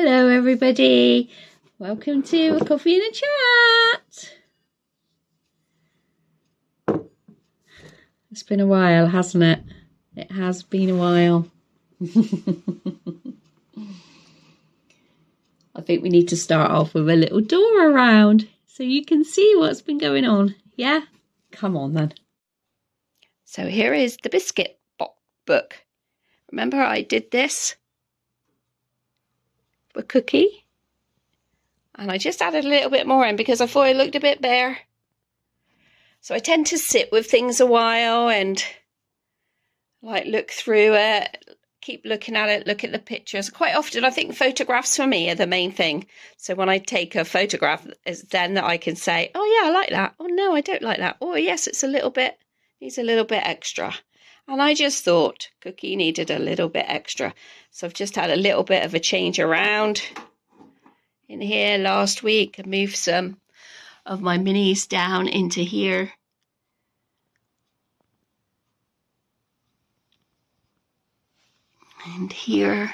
Hello everybody, welcome to a coffee and a chat. It's been a while, hasn't it? It has been a while. I think we need to start off with a little tour around so you can see what's been going on. Yeah? Come on then. So here is the biscuit book. Remember I did this? A cookie, and I just added a little bit more in because I thought it looked a bit bare. So I tend to sit with things a while and like look through it, keep looking at it, look at the pictures. Quite often I think photographs for me are the main thing. So when I take a photograph, it's then that I can say, oh yeah, I like that. Oh no, I don't like that. Oh yes, it's a little bit, needs a little bit extra. And I just thought cookie needed a little bit extra. So I've just had a little bit of a change around in here last week. I moved some of my minis down into here. And here.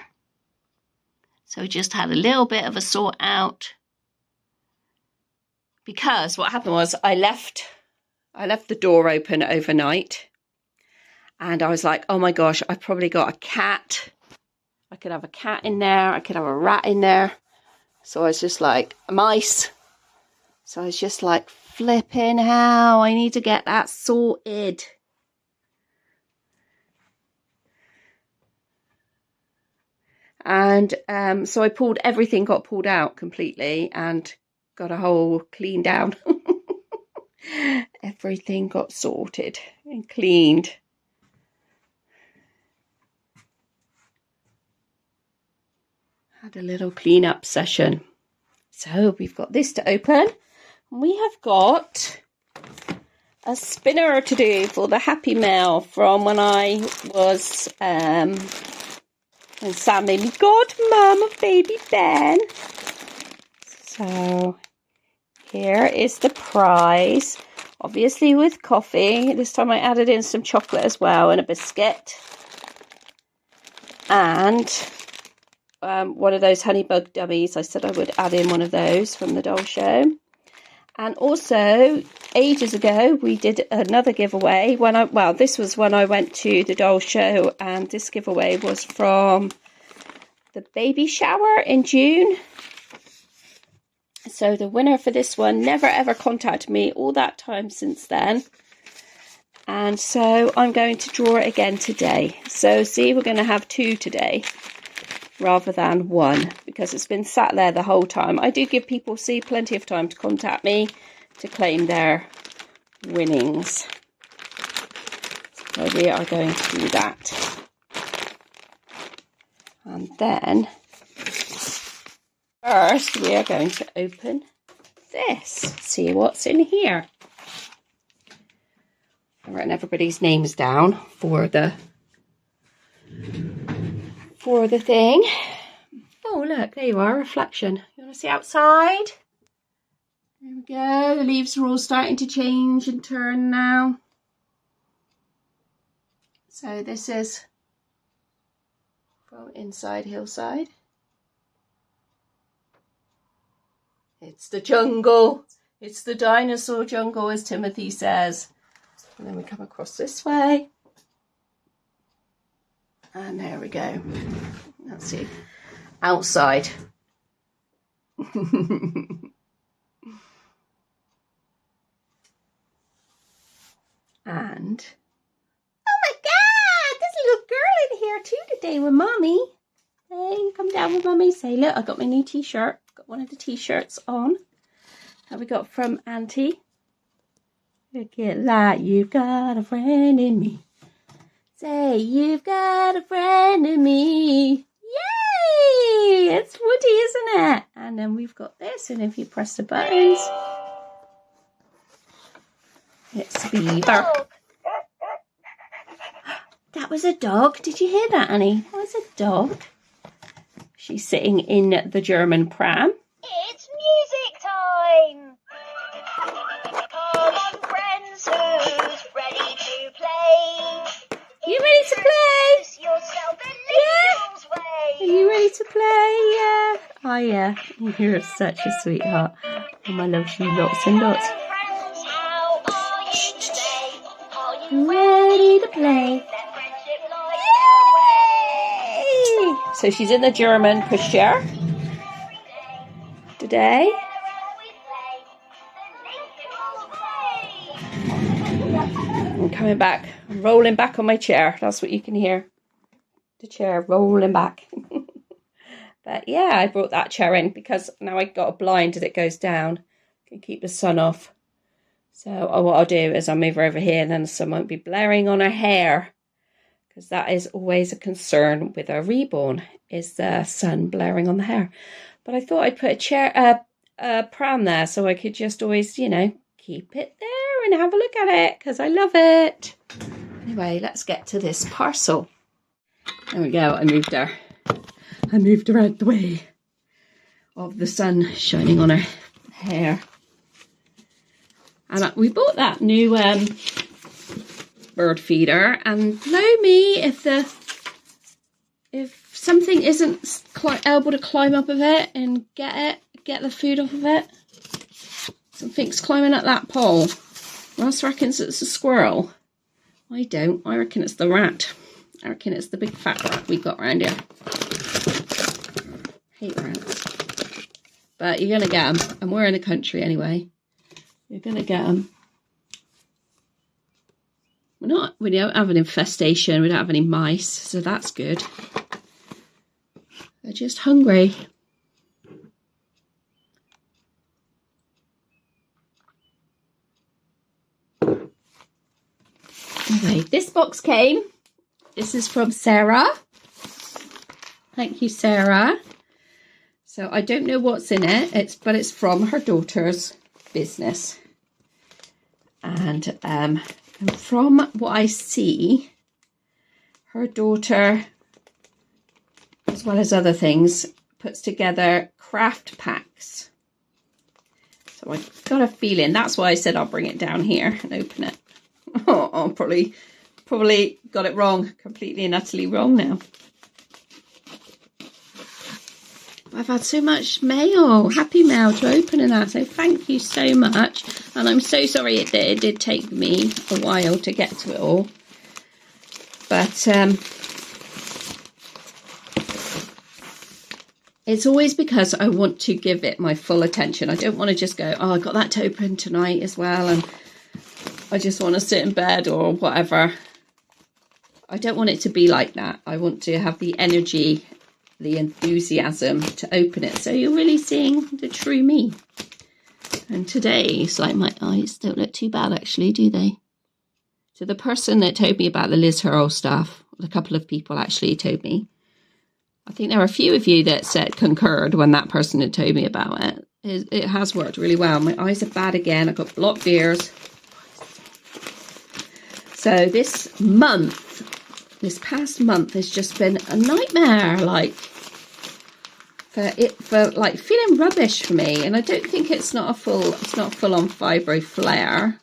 So just had a little bit of a sort out. Because what happened was I left the door open overnight. And I was like, oh my gosh, I've probably got a cat. I could have a cat in there. I could have a rat in there. So I was just like, mice. So I was just like, flipping hell, I need to get that sorted. And so I pulled, everything got pulled out completely and got a whole clean down. Everything got sorted and cleaned. Had a little clean-up session. So we've got this to open. We have got a spinner to do for the Happy Mail from when I was, when Sam made me godmum of baby Ben. So here is the prize. Obviously with coffee. This time I added in some chocolate as well and a biscuit. And one of those honey bug dummies. I said I would add in one of those from the doll show. And also ages ago we did another giveaway this was when I went to the doll show, and this giveaway was from the baby shower in June. So the winner for this one never ever contacted me all that time since then. And so I'm going to draw it again today. So see, we're going to have two today rather than one, because it's been sat there the whole time. I do give people plenty of time to contact me to claim their winnings. So we are going to do that. And then first we are going to open this, see what's in here. I've written everybody's names down for the thing. Oh look, there you are, reflection. You want to see outside? There we go, the leaves are all starting to change and turn now. So this is from inside Hillside. It's the jungle. It's the dinosaur jungle, as Timothy says. And then we come across this way. And there we go. Let's see. Outside. And oh my God, there's a little girl in here too today with Mommy. Hey, come down with Mommy. Say, look, I got my new t-shirt. Got one of the t-shirts on that we got from Auntie. Look at that, you've got a friend in me. Say, you've got a friend in me. Yay! It's Woody, isn't it? And then we've got this, and if you press the buttons, it's Beaver. That was a dog. Did you hear that, Annie? That was a dog. She's sitting in the German pram. It's music time! Come on, friends, who's ready to play? You ready to play? Yourself in Yeah. Little's way. Are you ready to play? Yeah. Hiya. You're such a sweetheart. Oh, my love, you lots and lots. Friends, how are you today? Are you Ready to play. let friendship light the way? So she's in the German pushchair Every day, today. wherever we play, the links will play. I'm coming back. I'm rolling back on my chair. That's what you can hear. The chair rolling back. But yeah, I brought that chair in because now I got a blind that goes down. Can keep the sun off. So what I'll do is I'll move her over here and then the sun won't be blaring on her hair. Because that is always a concern with a reborn, is the sun blaring on the hair. But I thought I'd put a pram there so I could just always, you know, keep it there and have a look at it because I love it. Anyway, let's get to this parcel. There we go. I moved her out the way of the sun shining on her hair. And we bought that new bird feeder, and know me, if something isn't able to climb up of it and get the food off of it, something's climbing up that pole. Ross reckons it's a squirrel. I don't. I reckon it's the rat. I reckon it's the big fat rat we got around here. Hate rats. But you're going to get them. And we're in the country anyway. You're going to get them. We don't have an infestation. We don't have any mice. So that's good. They're just hungry. Okay, this box came. This is from Sarah. Thank you, Sarah. So I don't know what's in it. But it's from her daughter's business. And from what I see, her daughter, as well as other things, puts together craft packs. So I've got a feeling that's why I said I'll bring it down here and open it. Oh, I'll probably got it wrong, completely and utterly wrong now. I've had so much mail, happy mail to open and that, so thank you so much. And I'm so sorry it did take me a while to get to it all. But it's always because I want to give it my full attention. I don't want to just go, oh, I got that to open tonight as well, and I just want to sit in bed or whatever. I don't want it to be like that. I want to have the energy, the enthusiasm to open it. So you're really seeing the true me. And today, it's like my eyes don't look too bad actually, do they? So the person that told me about the Liz Hurl stuff, a couple of people actually told me. I think there were a few of you that concurred when that person had told me about it. It has worked really well. My eyes are bad again. I've got blocked ears. So this past month has just been a nightmare, like for like feeling rubbish for me. And I don't think it's not full on fibro flare.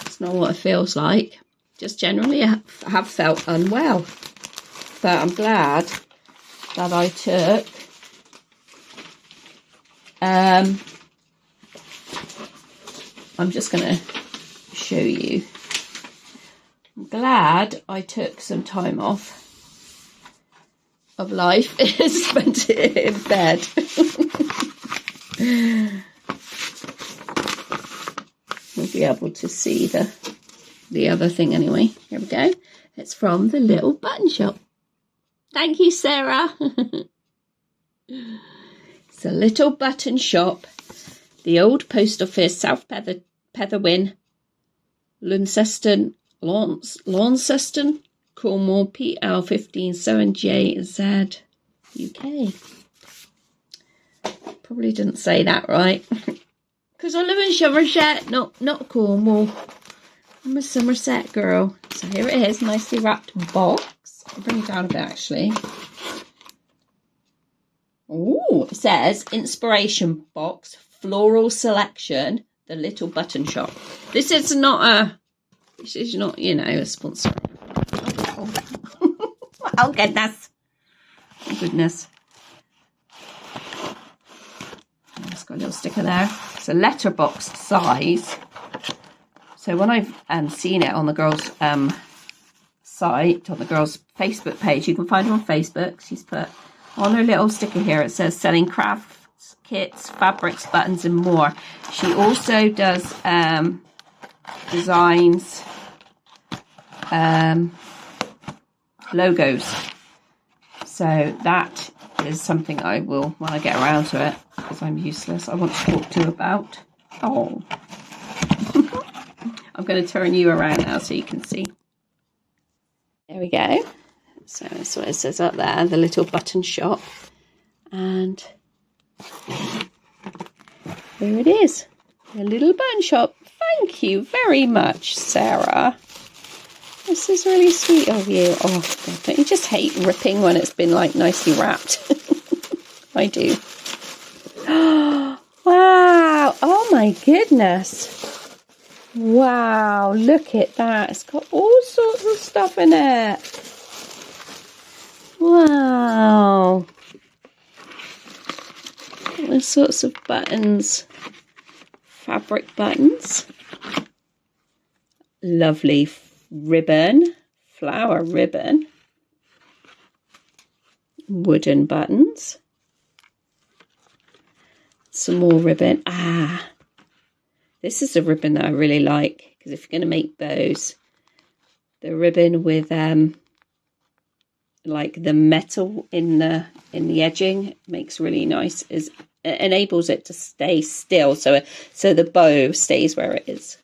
It's not what it feels like. Just generally I have felt unwell. But I'm glad that I took I'm just going to show you. I'm glad I took some time off of life, spent it in bed. We'll be able to see the other thing anyway. Here we go. It's from the Little Button Shop. Thank you, Sarah. It's a Little Button Shop. The Old Post Office, South Petherwin, Launceston, Cornwall, PL 157JZ, UK. Probably didn't say that right. Because I live in Somerset, not Cornwall. I'm a Somerset girl. So here it is, nicely wrapped box. I'll bring it down a bit actually. Oh, it says inspiration box, floral selection, the Little Button Shop. This is not, you know, a sponsor. Oh goodness. Oh goodness. got a little sticker there. It's a letterbox size. So when I've seen it on the girls' site, on the girls' Facebook page, you can find her on Facebook. She's put on her little sticker here, it says selling crafts, kits, fabrics, buttons and more. She also does designs, logos. So that is something I will, when I get around to it, because I'm useless, I want to talk to you about. Oh. I'm going to turn you around now so you can see. There we go. So that's what it says up there, the little button shop. And there it is, a little button shop. Thank you very much, Sarah. This is really sweet of you. Oh, God, don't you just hate ripping when it's been like nicely wrapped? I do. Wow. Oh my goodness. Wow, look at that. It's got all sorts of stuff in it. Wow. All sorts of buttons. Fabric buttons. Lovely ribbon. Flower ribbon. Wooden buttons. Some more ribbon. Ah. This is a ribbon that I really like, because if you're going to make bows, the ribbon with like the metal in the edging makes really nice. It enables it to stay still, so the bow stays where it is.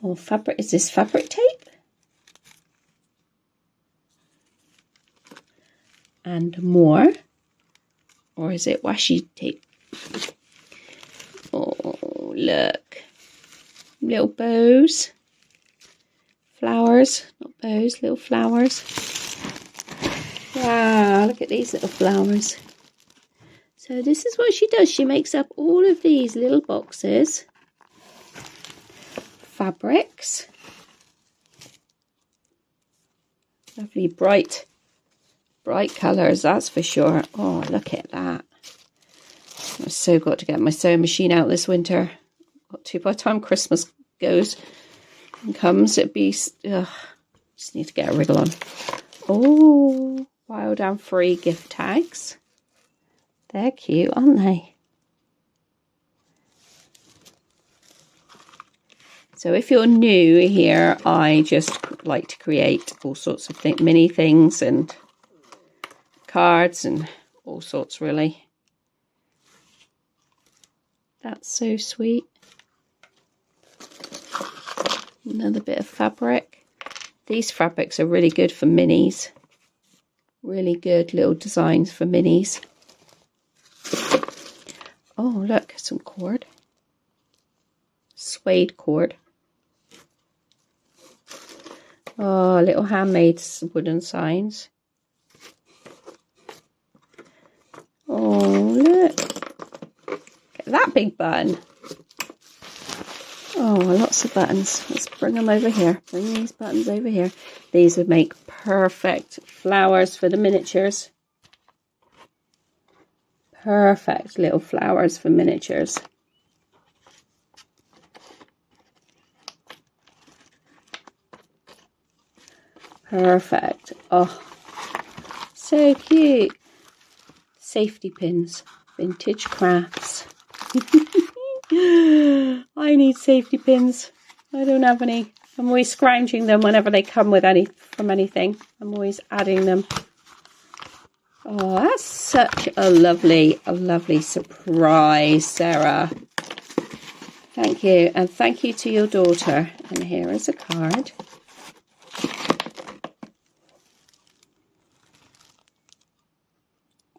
Oh, fabric! Is this fabric tape? And more, or is it washi tape? Oh, look. Little bows. Flowers. Not bows, little flowers. Wow, look at these little flowers. So this is what she does. She makes up all of these little boxes. Fabrics. Lovely bright colours, that's for sure. Oh, look at that. I've so got to get my sewing machine out this winter. Got to, by the time Christmas goes and comes, it'd be, just need to get a wriggle on. Oh, wild and free gift tags. They're cute, aren't they? So if you're new here, I just like to create all sorts of mini things and cards and all sorts, really. That's so sweet. Another bit of fabric. These fabrics are really good for minis. Really good little designs for minis. Oh, look, some cord. Suede cord. Oh, little handmade wooden signs. Oh, look. That big button. Oh, lots of buttons. Let's bring them over here. Bring these buttons over here. These would make perfect flowers for the miniatures. Perfect little flowers for miniatures. Perfect. Oh, so cute. Safety pins. Vintage crafts. I need safety pins. I don't have any. I'm always scrounging them whenever they come with anything. I'm always adding them. Oh, that's such a lovely surprise, Sarah. Thank you. And thank you to your daughter. And here is a card.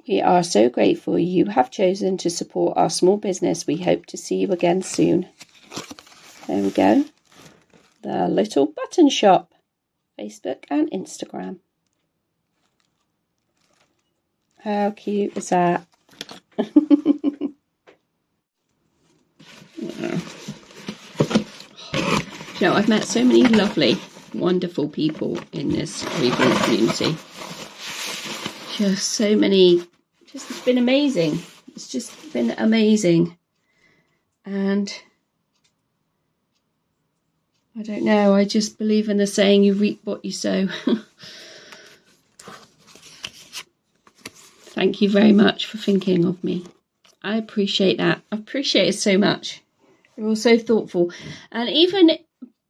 We are so grateful you have chosen to support our small business. We hope to see you again soon. There we go. The Little Button Shop. Facebook and Instagram. How cute is that? You know, I've met so many lovely, wonderful people in this Reborn community. Just so many. Just, it's been amazing. It's just been amazing. And I don't know, I just believe in the saying, you reap what you sow. Thank you very much for thinking of me. I appreciate that. I appreciate it so much. You're all so thoughtful. And even,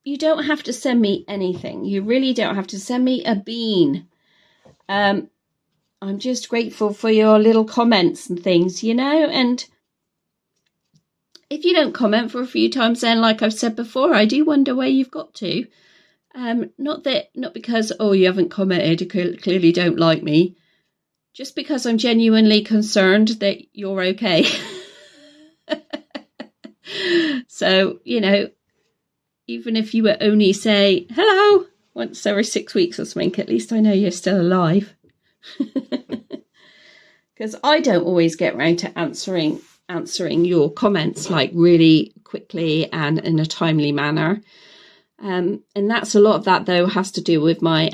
you don't have to send me anything. You really don't have to send me a bean. I'm just grateful for your little comments and things, you know. And if you don't comment for a few times, then, like I've said before, I do wonder where you've got to. Not because, oh, you haven't commented, you clearly don't like me. Just because I'm genuinely concerned that you're okay. So, you know, even if you would only say hello once every 6 weeks or something, at least I know you're still alive. Because I don't always get round to answering your comments like really quickly and in a timely manner. And that's a lot of that, though, has to do with my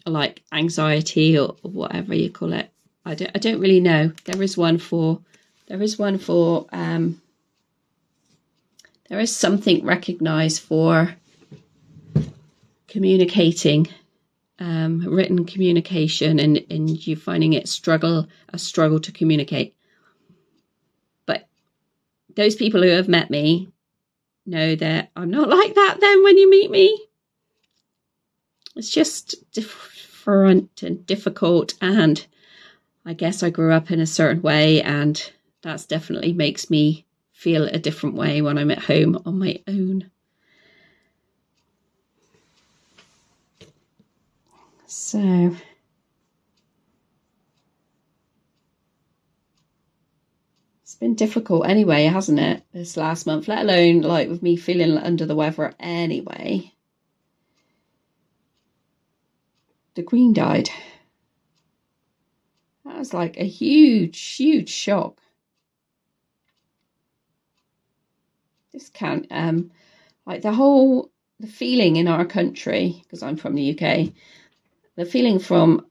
like anxiety or whatever you call it. I don't really know. There is something recognized for communicating, written communication, and you finding it a struggle to communicate. But those people who have met me know that I'm not like that then when you meet me. It's just different and difficult, and I guess I grew up in a certain way, and that's definitely makes me feel a different way when I'm at home on my own. So it's been difficult anyway, hasn't it, this last month, let alone like with me feeling under the weather anyway. The Queen died. That was like a huge shock. Just can't, like the feeling in our country, because I'm from the UK, the feeling from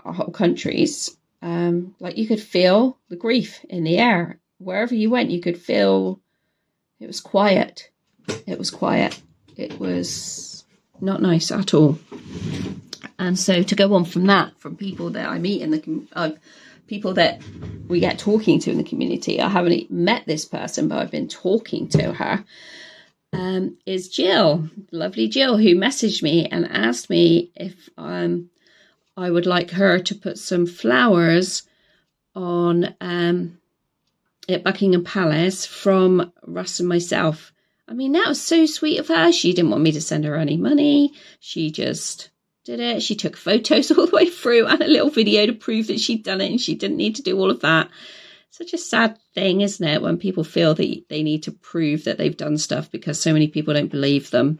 our whole countries, like you could feel the grief in the air. Wherever you went, you could feel it was quiet. It was quiet. It was not nice at all. And so to go on from that, from people that I meet in the people that we get talking to in the community, I haven't met this person, but I've been talking to her, is Jill, lovely Jill, who messaged me and asked me if I would like her to put some flowers on at Buckingham Palace from Russ and myself. I mean, that was so sweet of her. She didn't want me to send her any money. She just did it. She took photos all the way through and a little video to prove that she'd done it, and she didn't need to do all of that. Such a sad thing, isn't it, when people feel that they need to prove that they've done stuff because so many people don't believe them.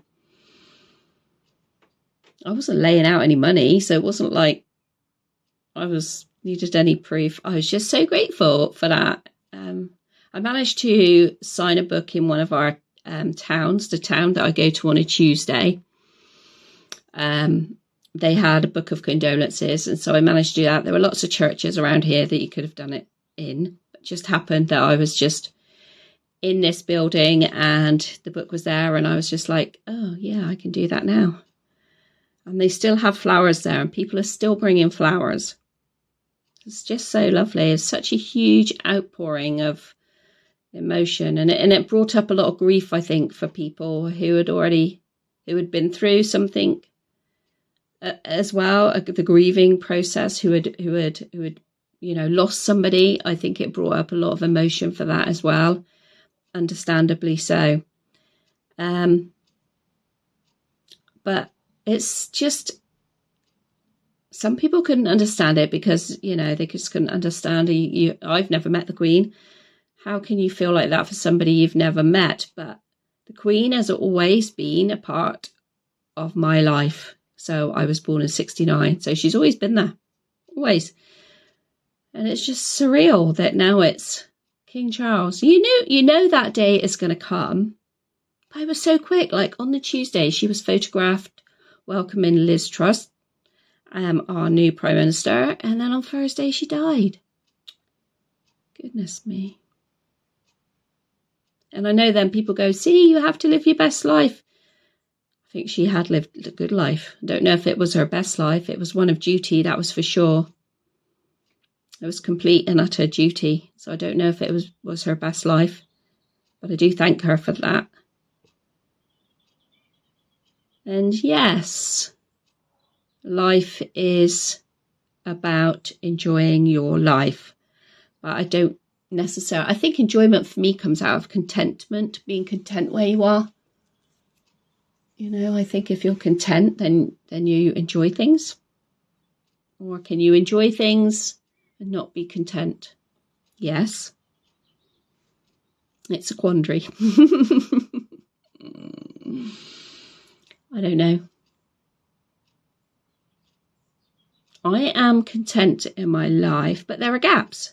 I wasn't laying out any money, so it wasn't like I needed any proof. I was just so grateful for that. I managed to sign a book in one of our towns, the town that I go to on a Tuesday. They had a book of condolences, and so I managed to do that. There were lots of churches around here that you could have done it in. It just happened that I was just in this building and the book was there, and I was just like, oh yeah, I can do that now. And they still have flowers there, and people are still bringing flowers. It's just so lovely. It's such a huge outpouring of emotion, and it brought up a lot of grief, I think, for people who had been through something as well, the grieving process, who had lost somebody. I think it brought up a lot of emotion for that as well, understandably so. But it's just, some people couldn't understand it because, they just couldn't understand. I've never met the Queen. How can you feel like that for somebody you've never met? But the Queen has always been a part of my life. So I was born in 1969. So she's always been there. Always. And it's just surreal that now it's King Charles. You know that day is going to come. But it was so quick. Like on the Tuesday, she was photographed welcoming Liz Truss, our new Prime Minister. And then on Thursday, she died. Goodness me. And I know then people go, see, you have to live your best life. I think she had lived a good life. I don't know if it was her best life. It was one of duty, that was for sure. It was complete and utter duty. So I don't know if it was her best life. But I do thank her for that. And yes, life is about enjoying your life. But I don't necessarily, I think enjoyment for me comes out of contentment, being content where you are. You know, I think if you're content, then you enjoy things. Or can you enjoy things and not be content? Yes. It's a quandary. I don't know. I am content in my life, but there are gaps.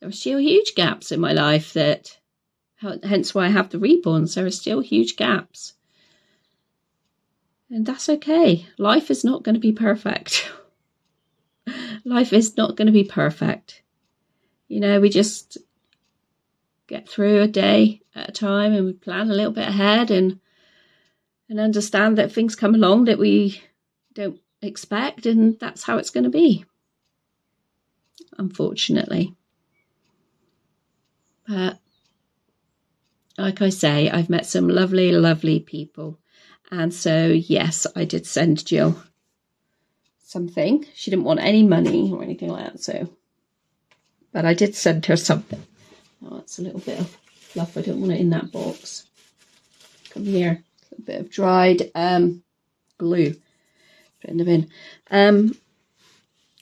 There are still huge gaps in my life hence why I have the Reborns. There are still huge gaps. And that's okay. Life is not going to be perfect. Life is not going to be perfect. You know, we just get through a day at a time and we plan a little bit ahead and understand that things come along that we don't expect, and that's how it's going to be, unfortunately. But like I say, I've met some lovely, lovely people. And so, yes, I did send Jill something. She didn't want any money or anything like that. So, but I did send her something. Oh, it's a little bit of fluff. I don't want it in that box. Come here. A bit of dried glue. Put it in the bin.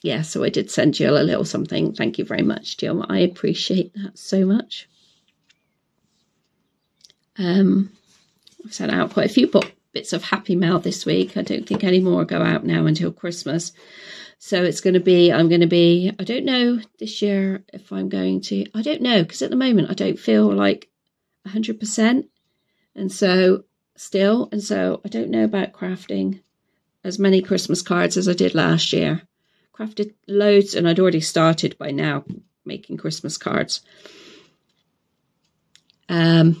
Yeah, so I did send Jill a little something. Thank you very much, Jill. I appreciate that so much. I've sent out quite a few bits of Happy Mail this week. I don't think any more go out now until Christmas. So it's going to be, I don't know this year if I'm going to, I don't know, because at the moment I don't feel like 100%. And so I don't know about crafting as many Christmas cards as I did last year. Crafted loads, and I'd already started by now making Christmas cards. I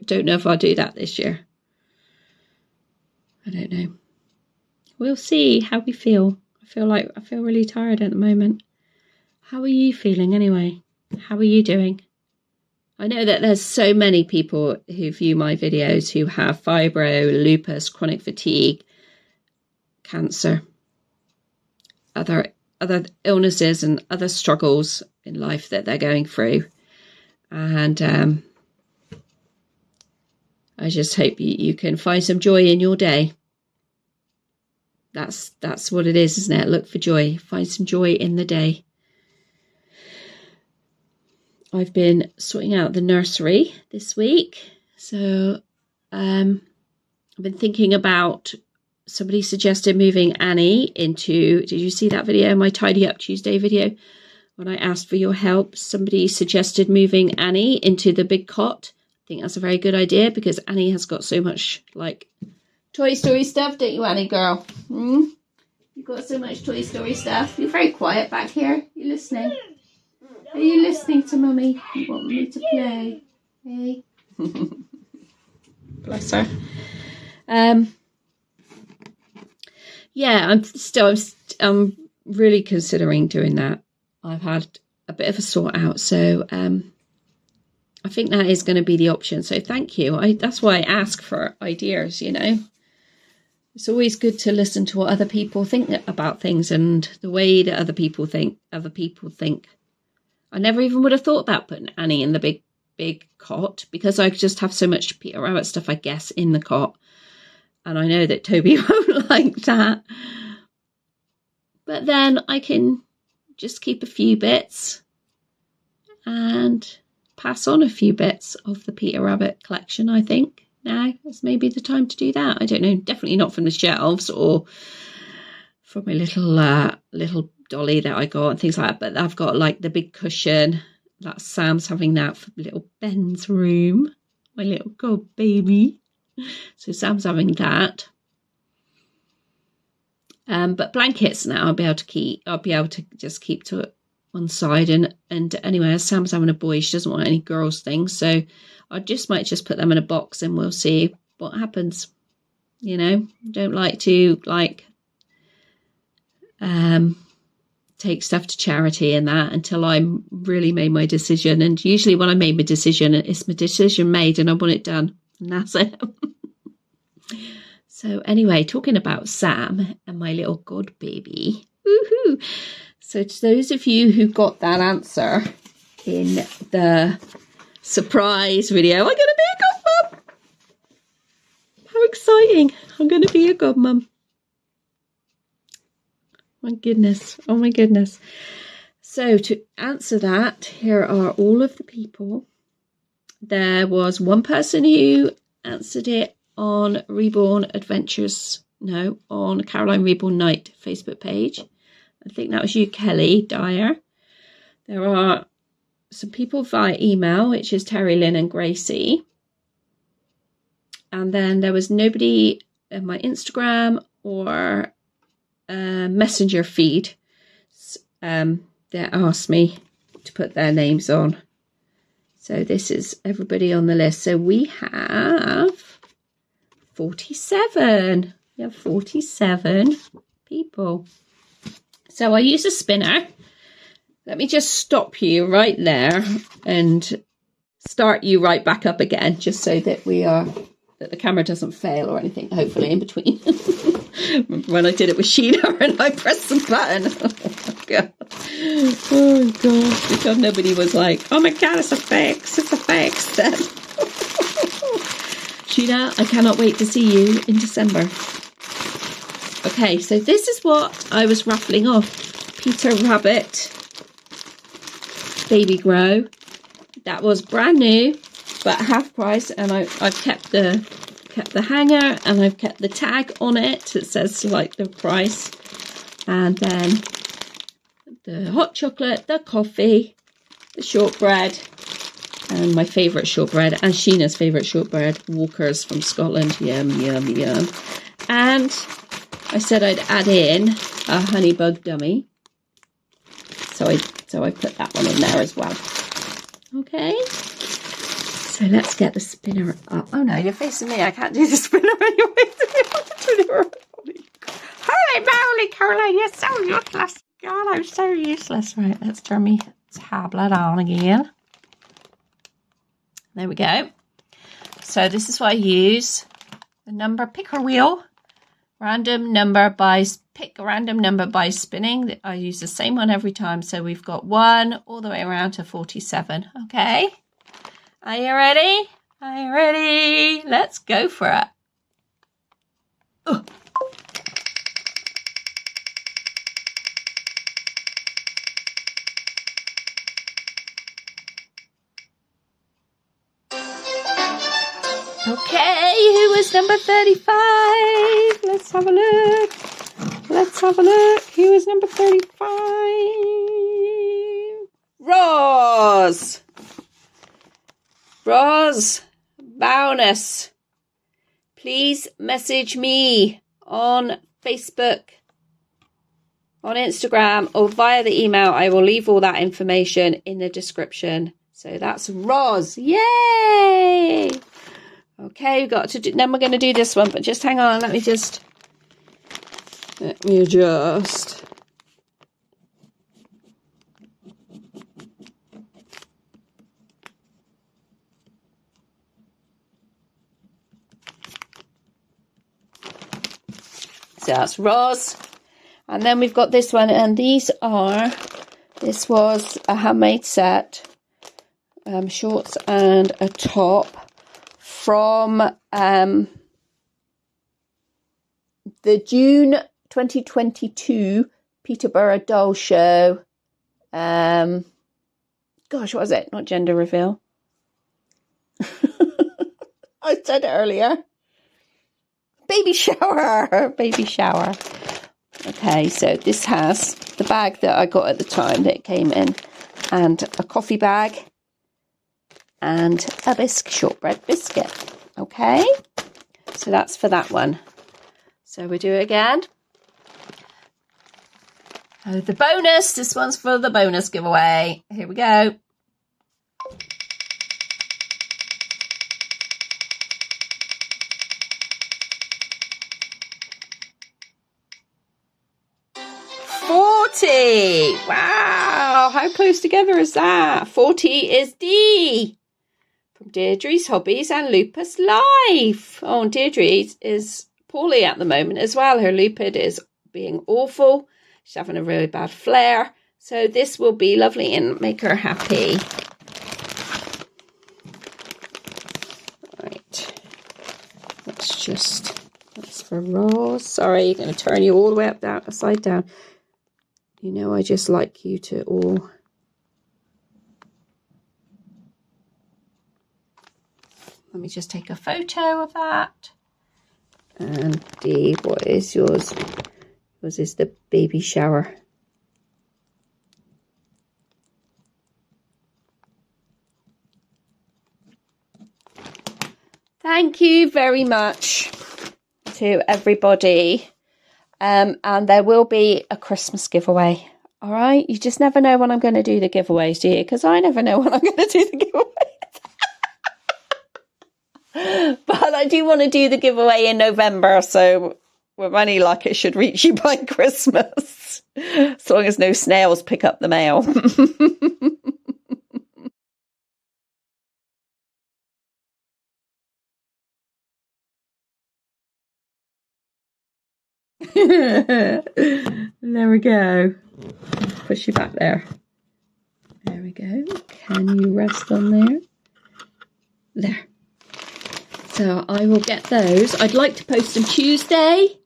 don't know if I'll do that this year. I don't know. We'll see how we feel. I feel really tired at the moment. How are you feeling anyway? How are you doing? I know that there's so many people who view my videos who have fibro, lupus, chronic fatigue, cancer, other illnesses and other struggles in life that they're going through. And I just hope you can find some joy in your day. That's what it is, isn't it? Look for joy. Find some joy in the day. I've been sorting out the nursery this week. So I've been thinking about, somebody suggested moving Annie into, did you see that video, my Tidy Up Tuesday video? When I asked for your help, somebody suggested moving Annie into the big cot. I think that's a very good idea because Annie has got so much like Toy Story stuff, don't you, Annie girl? You've got so much Toy Story stuff. You're very quiet back here. You listening? Are you listening to Mummy? You want me to play? Hey? Bless her. Yeah, I'm really considering doing that. I've had a bit of a sort out, so I think that is going to be the option. So thank you. That's why I ask for ideas, you know. It's always good to listen to what other people think about things and the way that other people think. I never even would have thought about putting Annie in the big cot because I just have so much Peter Rabbit stuff, I guess, in the cot. And I know that Toby won't like that. But then I can just keep a few bits and pass on a few bits of the Peter Rabbit collection, I think. Now is maybe the time to do that. I don't know, definitely not from the shelves or from my little dolly that I got and things like that. But I've got like the big cushion. That Sam's having that for little Ben's room. My little god baby. So Sam's having that. But blankets now I'll be able to just keep to one side. And anyway, as Sam's having a boy, she doesn't want any girls things. So I might just put them in a box and we'll see what happens. You know, don't like to take stuff to charity and that until I really made my decision. And usually when I made my decision, it's my decision made and I want it done. And that's it. So anyway, talking about Sam and my little god baby. Woohoo! So to those of you who got that answer in the surprise video, I'm going to be a godmum. How exciting. I'm going to be a godmum. My goodness. Oh my goodness. So to answer that, here are all of the people. There was one person who answered it on Reborn Adventures. No, on Caroline Reborn Night Facebook page. I think that was you, Kelly Dyer. There are some people via email, which is Terry, Lynn and Gracie. And then there was nobody in my Instagram or messenger feed that asked me to put their names on. So this is everybody on the list. So we have 47. We have 47 people. So I use a spinner. Let me just stop you right there and start you right back up again, just so that that the camera doesn't fail or anything, hopefully, in between. Remember when I did it with Sheena and I pressed the button? Oh God. Because nobody was like, oh my God, it's a fix. It's a fix then. Sheena, I cannot wait to see you in December. Okay, so this is what I was raffling off. Peter Rabbit Baby Grow. That was brand new, but half price, and I've kept the hanger and I've kept the tag on it. It says like the price, and then the hot chocolate, the coffee, the shortbread, and my favourite shortbread, and Sheena's favourite shortbread, Walker's from Scotland. Yum, yum, yum. And I said I'd add in a honey bug dummy. So I put that one in there as well. Okay. So let's get the spinner up. Oh no, you're facing me. I can't do the spinner anyway. Holy moly, Caroline, you're so useless. God, I'm so useless. Right, let's turn my tablet on again. There we go. So this is what I use. The number picker wheel. Pick a random number by spinning. I use the same one every time. So we've got 1 all the way around to 47. Okay. Are you ready? Are you ready? Let's go for it. Oh. Okay, who was number 35? Let's have a look. Let's have a look. Who is number 35? Roz. Roz Bowness. Please message me on Facebook, on Instagram, or via the email. I will leave all that information in the description. So that's Roz. Yay! Okay, we've got to do, then we're going to do this one, but just hang on. Let me adjust. So that's Roz. And then we've got this one, and this was a handmade set, shorts and a top from the June 2022 Peterborough Doll Show. Gosh, what was it? Not gender reveal. I said it earlier. Baby shower. Baby shower. Okay, so this has the bag that I got at the time that it came in, and a coffee bag, and a shortbread biscuit. Okay, so that's for that one. So we do it again. So the bonus, this one's for the bonus giveaway. Here we go. Wow, how close together is that? 40 is D. From Deirdre's Hobbies and Lupus Life. Oh, and Deirdre is poorly at the moment as well. Her lupus is being awful. She's having a really bad flare. So this will be lovely and make her happy. Right. That's for Roz. Sorry, I'm going to turn you all the way upside down. You know, I just like you to all... Let me just take a photo of that. And D, what is yours? Yours is the baby shower. Thank you very much to everybody. And there will be a Christmas giveaway. All right. You just never know when I'm going to do the giveaways, do you? Because I never know when I'm going to do the giveaways. But I do want to do the giveaway in November. So with any luck, it should reach you by Christmas. As long as no snails pick up the mail. There we go. Push you back there. There we go. Can you rest on there? There. So I will get those. I'd like to post them Tuesday.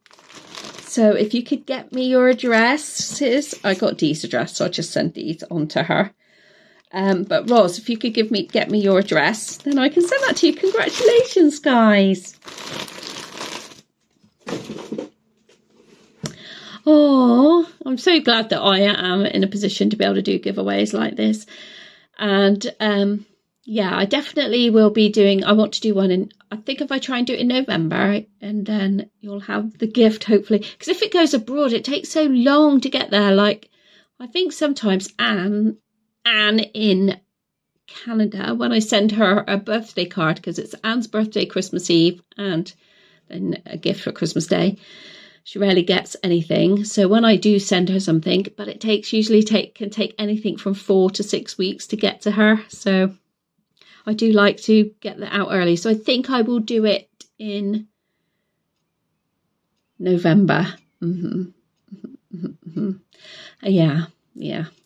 So if you could get me your addresses. I got Dee's address, so I'll just send these on to her. But Roz, if you could get me your address, then I can send that to you. Congratulations, guys. Oh, I'm so glad that I am in a position to be able to do giveaways like this. And yeah, I definitely will be doing, I want to do one in, I think if I try and do it in November, and then you'll have the gift, hopefully. Because if it goes abroad, it takes so long to get there. Like, I think sometimes Anne in Canada, when I send her a birthday card, because it's Anne's birthday, Christmas Eve, and then a gift for Christmas Day, she rarely gets anything. So when I do send her something, but it can take anything from 4 to 6 weeks to get to her. So I do like to get that out early. So I think I will do it in November. Yeah.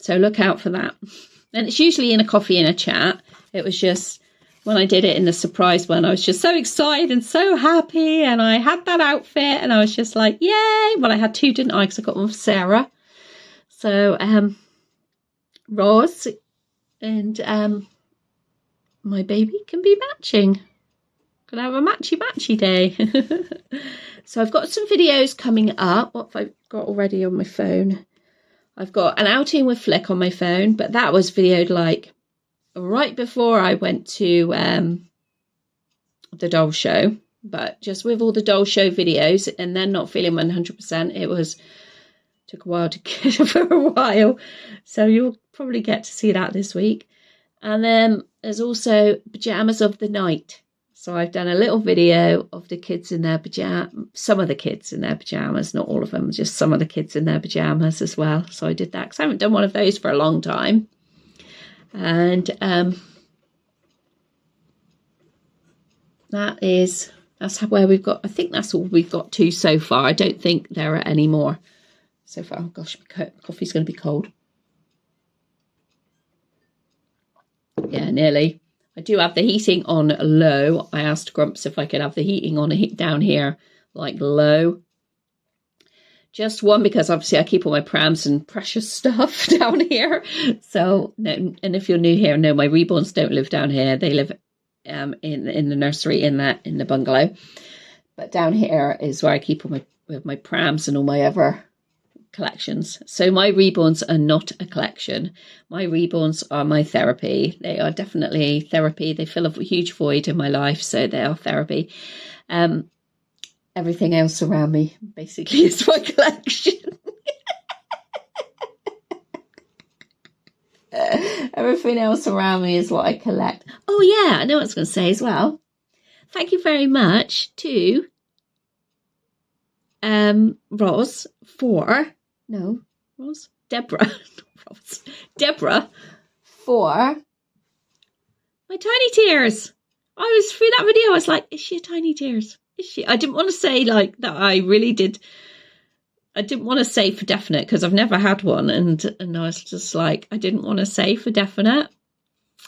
So look out for that. And it's usually in a coffee and a chat. It was just, when I did it in the surprise one, I was just so excited and so happy. And I had that outfit and I was just like, yay. Well, I had two, didn't I? Because I got one for Sarah. So Roz and my baby can be matching. Gonna have a matchy day. So I've got some videos coming up. What have I got already on my phone? I've got an outing with Flick on my phone, but that was videoed like right before I went to the doll show. But just with all the doll show videos and then not feeling 100%, took a while to get for a while. So you'll probably get to see that this week. And then there's also pajamas of the night. So I've done a little video of the kids in their pajamas, some of the kids in their pajamas, not all of them, just some of the kids in their pajamas as well. So I did that because I haven't done one of those for a long time. And that's where we've got, I think that's all we've got to so far. I don't think there are any more so far. Oh gosh, my coffee's going to be cold. Yeah, nearly. I do have the heating on low. I asked Grumps if I could have the heating on down here, like low. Just one, because obviously I keep all my prams and precious stuff down here. So, no, and if you're new here, no, my Reborns don't live down here. They live in the nursery in the bungalow. But down here is where I keep all my prams and all my other collections. So my Reborns are not a collection. My Reborns are my therapy. They are definitely therapy. They fill a huge void in my life, so they are therapy. Everything else around me basically is my collection. Everything else around me is what I collect. Oh yeah, I know what I was going to say as well. Thank you very much to Deborah for my tiny tears. I was through that video, I was like, is she a tiny tears? Is she? I didn't want to say like that. I really did. I didn't want to say for definite because I've never had one, and I was just like, I didn't want to say for definite.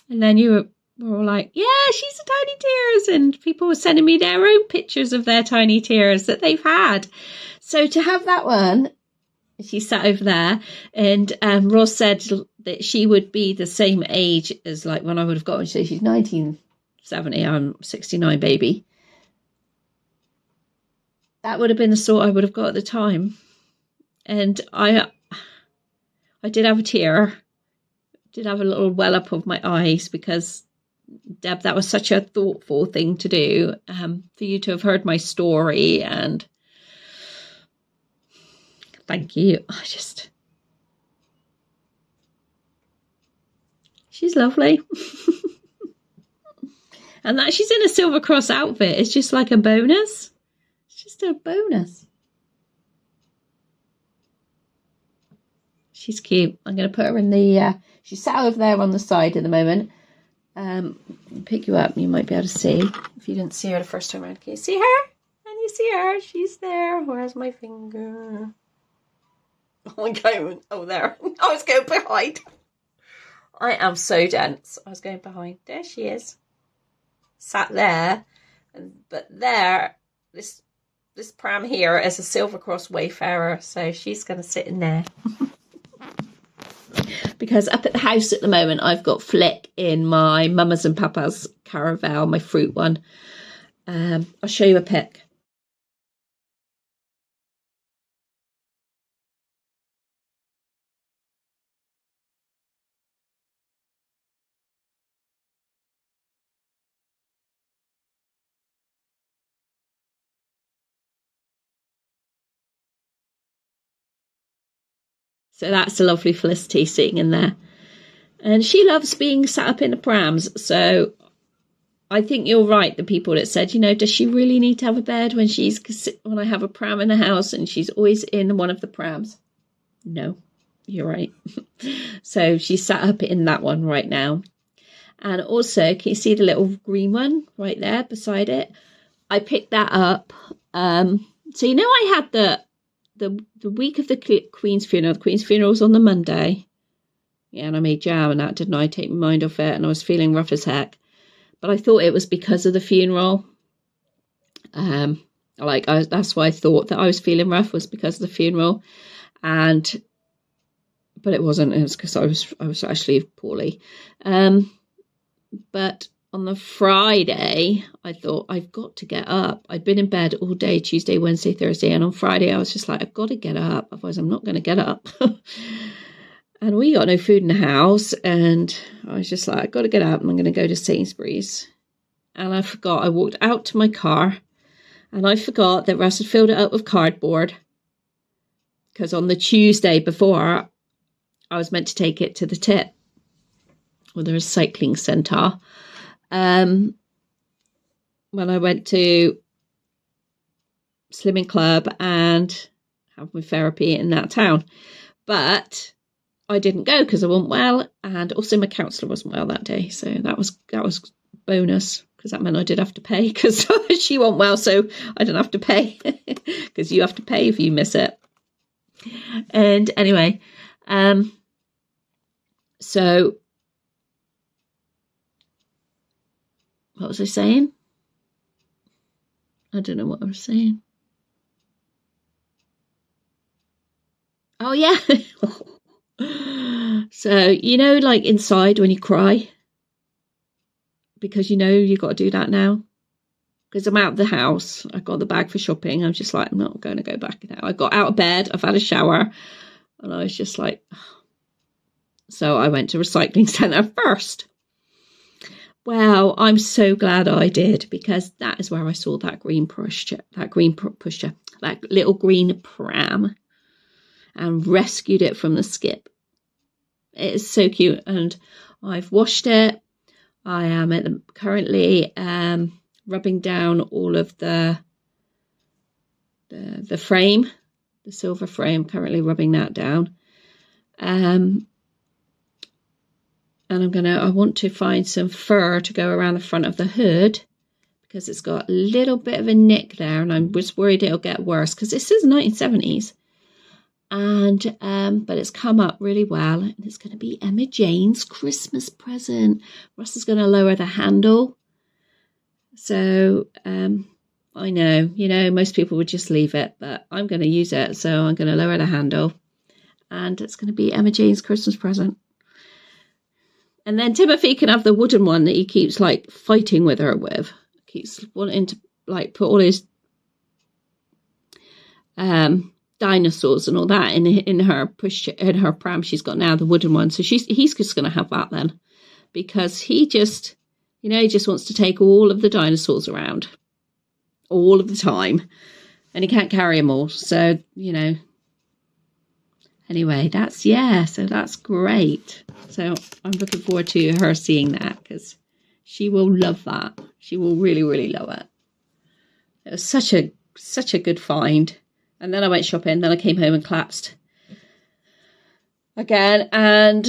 And then you were all like, yeah, she's a tiny tears, and people were sending me their own pictures of their tiny tears that they've had. So to have that one, she sat over there, and Ross said that she would be the same age as like when I would have gotten. So she's 1970. I'm 69, baby. That would have been the sort I would have got at the time. And I did have a tear. Did have a little well up of my eyes because, Deb, that was such a thoughtful thing to do, for you to have heard my story, and thank you. She's lovely. And that she's in a Silver Cross outfit is just like a bonus. It's just a bonus. She's cute. I'm going to put her in the, she's sat over there on the side at the moment. Pick you up. You might be able to see if you didn't see her the first time around. Can you see her? Can you see her? She's there. Where's my finger? Oh, I'm going. Oh, there. I was going behind. I am so dense. I was going behind. There she is. Sat there. But there, this Pram here is a Silver Cross wayfarer. So she's going to sit in there. Because up at the house at the moment, I've got Flick in my Mama's and Papa's Caravelle, my fruit one. I'll show you a pic. So that's a lovely Felicity sitting in there. And she loves being sat up in the prams. So I think you're right, the people that said, you know, does she really need to have a bed when I have a pram in the house and she's always in one of the prams? No, you're right. So she's sat up in that one right now. And also, can you see the little green one right there beside it? I picked that up. So, you know, I had the week of the Queen's funeral. The Queen's funeral was on the Monday. Yeah, and I made jam and that, didn't I? Take my mind off it, and I was feeling rough as heck. But I thought it was because of the funeral. That's why I thought that I was feeling rough, was because of the funeral. But it wasn't. It was because I was actually poorly. But on the Friday, I thought, I've got to get up. I'd been in bed all day, Tuesday, Wednesday, Thursday. And on Friday, I was just like, I've got to get up. Otherwise, I'm not going to get up. And we got no food in the house. And I was just like, I've got to get up and I'm going to go to Sainsbury's. And I forgot. I walked out to my car and I forgot that Russ had filled it up with cardboard. Because on the Tuesday before, I was meant to take it to the tip, or the recycling centre. When I went to Slimming Club and have my therapy in that town. But I didn't go because I wasn't well, and also my counsellor wasn't well that day. So that was bonus, because that meant I did have to pay because she wasn't well, so I didn't have to pay because you have to pay if you miss it. And anyway, so what was I saying? I don't know what I was saying. Oh, yeah. So, you know, like inside when you cry, because you know you've got to do that now. Because I'm out of the house. I got the bag for shopping. I'm just like, I'm not going to go back now. I got out of bed. I've had a shower. And I was just like, oh. So I went to recycling centre first. Well, I'm so glad I did, because that is where I saw that that little green pram, and rescued it from the skip. It is so cute, and I've washed it. I am currently rubbing down all of the frame, the silver frame, currently rubbing that down. And I want to find some fur to go around the front of the hood, because it's got a little bit of a nick there, and I'm just worried it'll get worse, because this is 1970s. And but it's come up really well, and it's going to be Emma Jane's Christmas present. Russ is going to lower the handle. So I know, most people would just leave it, but I'm going to use it. So I'm going to lower the handle, and it's going to be Emma Jane's Christmas present. And then Timothy can have the wooden one that he keeps like fighting with her with. Keeps wanting to like put all his dinosaurs and all that in her pram she's got now, the wooden one. So he's just going to have that then, because he just wants to take all of the dinosaurs around all of the time, and he can't carry them all. So anyway, so that's great. So I'm looking forward to her seeing that, because she will love that. She will really, really love it. It was such a good find. And then I went shopping. Then I came home and collapsed again. And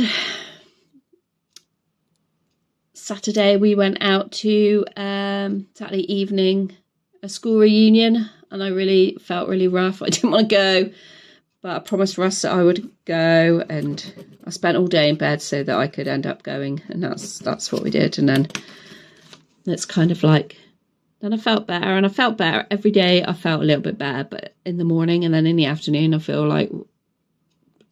Saturday we went out to Saturday evening, a school reunion, and I really felt really rough. I didn't want to go, but I promised Russ that I would go, and I spent all day in bed so that I could end up going, and that's what we did. And then it's kind of like, then I felt better, and I felt better every day. I felt a little bit better, but in the morning and then in the afternoon, I feel like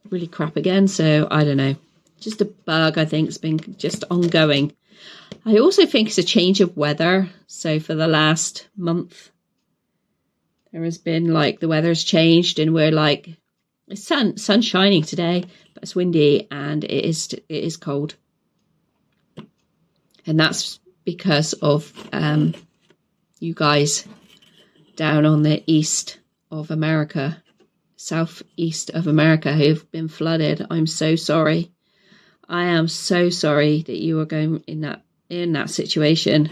really crap again. So I don't know, just a bug. I think it's been just ongoing. I also think it's a change of weather. So for the last month, there has been like the weather's changed, and we're like, it's sun shining today, but it's windy and it is cold, and that's because of you guys down on the east of America, southeast of America, who've been flooded. I'm so sorry. I am so sorry that you are going in that situation.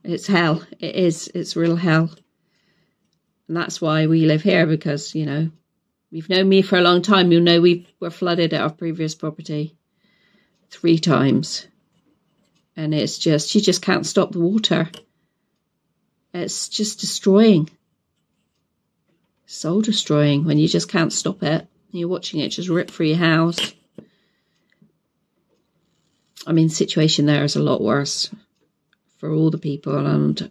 It's hell. It is. It's real hell. And that's why we live here, because, you've known me for a long time. You'll know we were flooded at our previous property 3 times. And it's just, you just can't stop the water. It's just destroying. Soul destroying when you just can't stop it. You're watching it just rip through your house. I mean, the situation there is a lot worse for all the people, and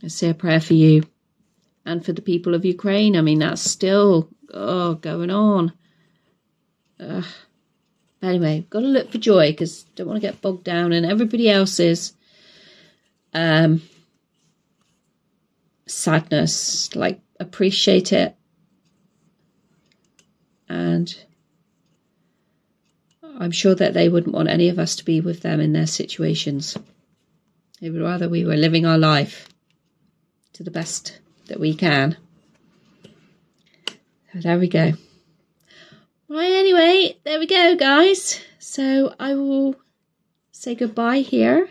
I say a prayer for you and for the people of Ukraine. I mean, that's still going on. Anyway, got to look for joy, because don't want to get bogged down in everybody else's sadness. Like, appreciate it, and I'm sure that they wouldn't want any of us to be with them in their situations. They would rather we were living our life to the best that we can. So there we go. Right, anyway, there we go, guys. So I will say goodbye here,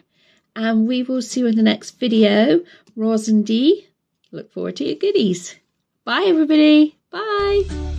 and we will see you in the next video. Roz and Dee, look forward to your goodies. Bye, everybody. Bye.